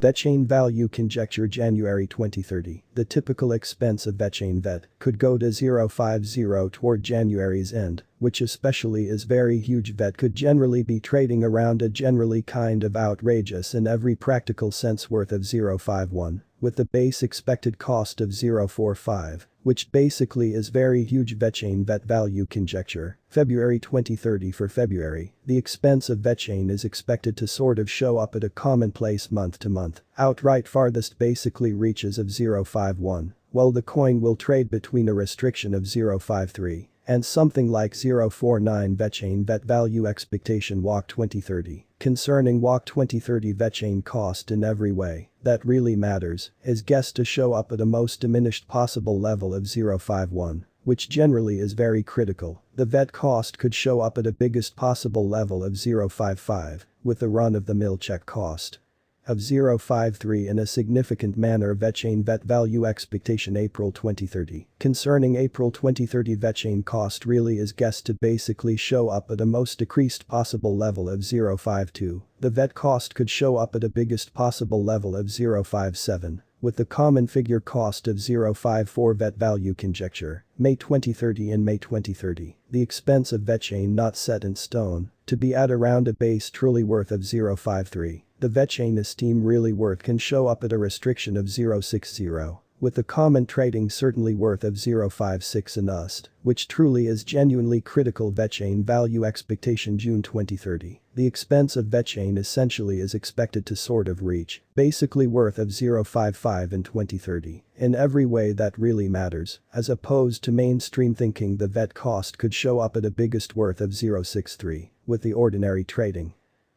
VECHAIN value conjecture January 2030. The typical expense of VECHAIN VET could go to 0.50 toward January's end, which especially is very huge. VET could generally be trading around a generally kind of outrageous in every practical sense worth of 0.51, with the base expected cost of 0.45, which basically is very huge. VECHAIN VET value conjecture. February 2030. For February, the expense of VECHAIN is expected to sort of show up at a commonplace month to month. Outright farthest basically reaches of 0.51, while the coin will trade between a restriction of 0.53 and something like 0.49. VECHAIN VET value expectation WAC 2030. Concerning WAC 2030, VECHAIN cost in every way that really matters is guessed to show up at a most diminished possible level of 0.51, which generally is very critical. The VET cost could show up at a biggest possible level of 0.55, with a run-of-the-mill check cost of 0.53 in a significant manner. VECHAIN VET value expectation April 2030. Concerning April 2030, VECHAIN cost really is guessed to basically show up at a most decreased possible level of 0.52. The VET cost could show up at a biggest possible level of 0.57, with the common figure cost of 0.54. VET value conjecture. May 2030. In May 2030, the expense of VECHAIN not set in stone, to be at around a base truly worth of 0.53. The VECHAIN esteem really worth can show up at a restriction of 0.60, with the common trading certainly worth of 0.56 and UST, which truly is genuinely critical. VECHAIN value expectation June 2030. The expense of VECHAIN essentially is expected to sort of reach basically worth of 0.55 in 2030. In every way that really matters, as opposed to mainstream thinking, the VET cost could show up at a biggest worth of 0.63, with the ordinary trading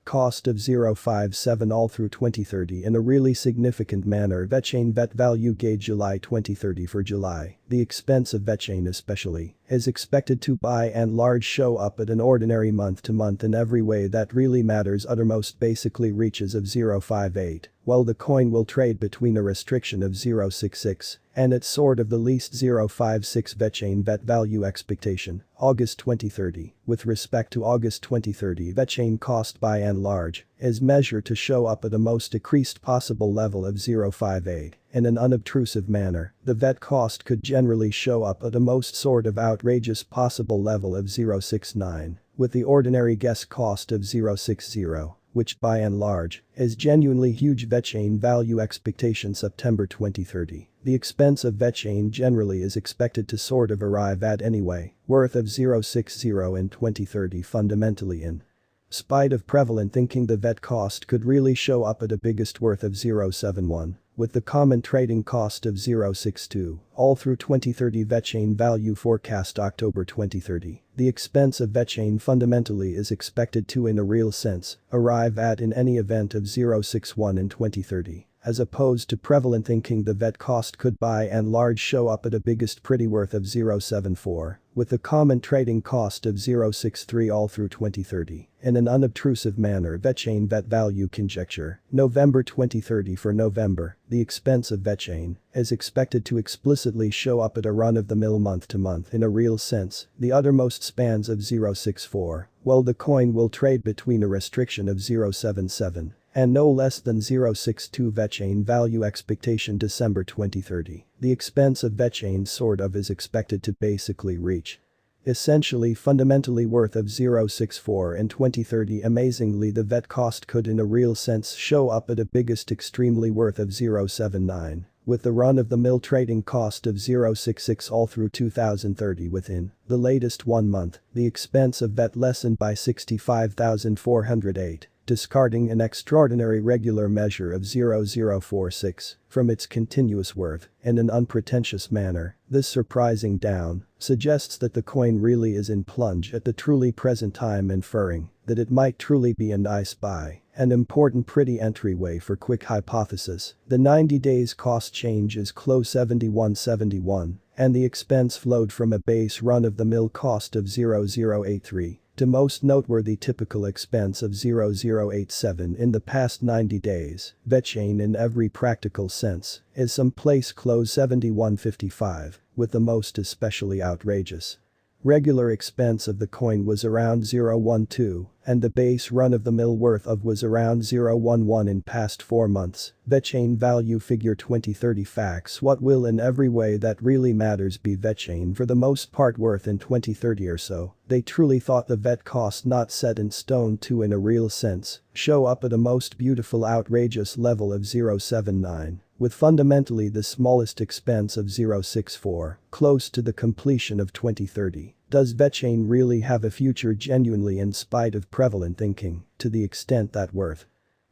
cost of 0.57 all through 2030 in a really significant manner. VECHAIN VET value gauge July 2030. For July, the expense of VECHAIN especially is expected to by and large show up at an ordinary month to month in every way that really matters. Uttermost basically reaches of 0.58, while the coin will trade between a restriction of 0.66 and its sort of the least 0.56. VECHAIN VET value expectation August 2030. With respect to August 2030, VECHAIN cost by and large is measured to show up at a most decreased possible level of 0.58. In an unobtrusive manner, the VET cost could generally show up at a most sort of outrageous possible level of 0.69, with the ordinary guess cost of 0.60, which by and large is genuinely huge. VECHAIN value expectation September 2030. The expense of VECHAIN generally is expected to sort of arrive at anyway, worth of 0.60 in 2030. Fundamentally, in spite of prevalent thinking, the VET cost could really show up at a biggest worth of 0.71, with the common trading cost of 0.62, all through 2030. VECHAIN value forecast October 2030. The expense of VECHAIN fundamentally is expected to, in a real sense, arrive at in any event of 0.61 in 2030. As opposed to prevalent thinking, the VET cost could by and large show up at a biggest pretty worth of 0.74, with the common trading cost of 0.63 all through 2030. In an unobtrusive manner, VECHAIN VET value conjecture. November 2030. For November, the expense of VECHAIN is expected to explicitly show up at a run-of-the-mill month to month in a real sense, the uttermost spans of 0.64, while the coin will trade between a restriction of 0.77 and no less than 0.62. VECHAIN value expectation December 2030. The expense of VECHAIN sort of is expected to basically reach essentially fundamentally worth of 0.64 in 2030. Amazingly, the VET cost could in a real sense show up at a biggest extremely worth of 0.79, with the run-of-the-mill trading cost of 0.66 all through 2030. Within the latest 1 month, the expense of VET lessened by 65,408. Discarding an extraordinary regular measure of 0.046 from its continuous worth in an unpretentious manner. This surprising down suggests that the coin really is in plunge at the truly present time, inferring that it might truly be a nice buy, an important pretty entryway for quick hypothesis. The 90 days cost change is close 71.71, and the expense flowed from a base run-of-the-mill cost of 0.083 to most noteworthy typical expense of 0.087 in the past 90 days. VECHAIN in every practical sense is someplace close 71.55, with the most especially outrageous regular expense of the coin was around 0.12, and the base run-of-the-mill worth of was around 0.11 in past 4 months. VECHAIN value figure 2030 facts. What will in every way that really matters be VECHAIN for the most part worth in 2030 or so? They truly thought the VET cost not set in stone to in a real sense show up at a most beautiful outrageous level of 0.79. With fundamentally the smallest expense of 0.64, close to the completion of 2030. Does VECHAIN really have a future genuinely in spite of prevalent thinking, to the extent that worth?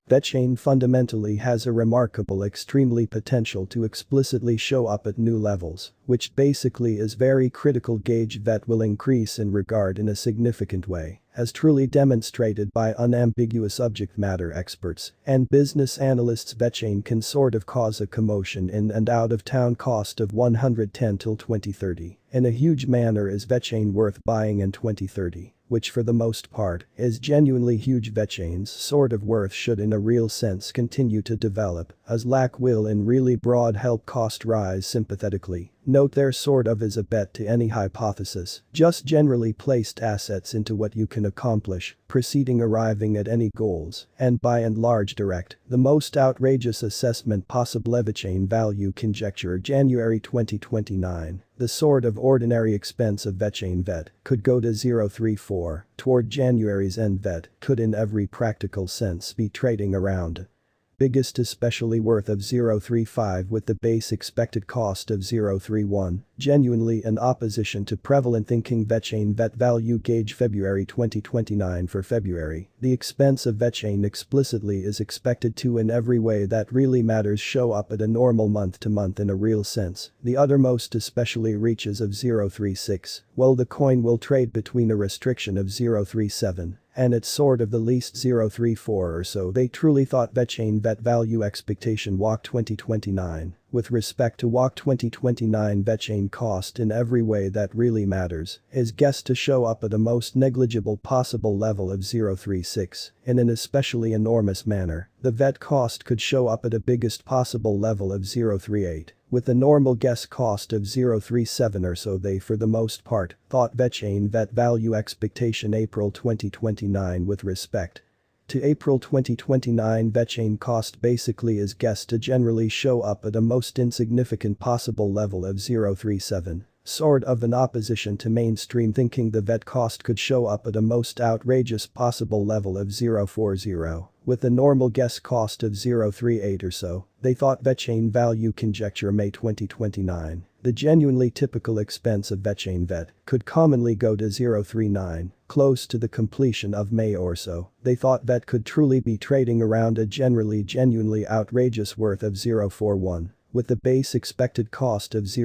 VECHAIN fundamentally has a remarkable extremely potential to explicitly show up at new levels, which basically is very critical gauge VET will increase in regard in a significant way, as truly demonstrated by unambiguous subject matter experts and business analysts. VECHAIN can sort of cause a commotion in and out of town cost of 110 till 2030. In a huge manner is VECHAIN worth buying in 2030? Which for the most part is genuinely huge. VECHAIN's sort of worth should in a real sense continue to develop, as lack will in really broad help cost rise sympathetically. Note there sort of is a bet to any hypothesis, just generally placed assets into what you can accomplish, preceding arriving at any goals, and by and large direct. The most outrageous assessment possible. VECHAIN value conjecture January 2029. The sort of ordinary expense of VECHAIN VET could go to 0.34 toward January's end. VET could in every practical sense be trading around biggest especially worth of 0.35 with the base expected cost of 0.31, genuinely in opposition to prevalent thinking. VECHAIN VET value gauge February 2029. For February, the expense of VECHAIN explicitly is expected to in every way that really matters show up at a normal month to month in a real sense. The uttermost especially reaches of 0.36, while the coin will trade between a restriction of 0.37 and it's sort of the least 0.34 or so. They truly thought VECHAIN VET value expectation walk 2029. With respect to walk 2029, VECHAIN cost in every way that really matters is guessed to show up at a most negligible possible level of 0.36. In an especially enormous manner, the VET cost could show up at a biggest possible level of 0.38. With a normal guess cost of 0.37 or so. They for the most part thought VECHAIN VET value expectation April 2029. With respect to April 2029, VECHAIN cost basically is guessed to generally show up at a most insignificant possible level of 0.37. Sort of in opposition to mainstream thinking, the VET cost could show up at a most outrageous possible level of 0.40. With a normal guess cost of 0.38 or so. They thought VECHAIN value conjecture May 2029. The genuinely typical expense of VECHAIN VET could commonly go to 0.39, close to the completion of May or so. They thought VET could truly be trading around a genuinely outrageous worth of 0.41, with the base expected cost of 0.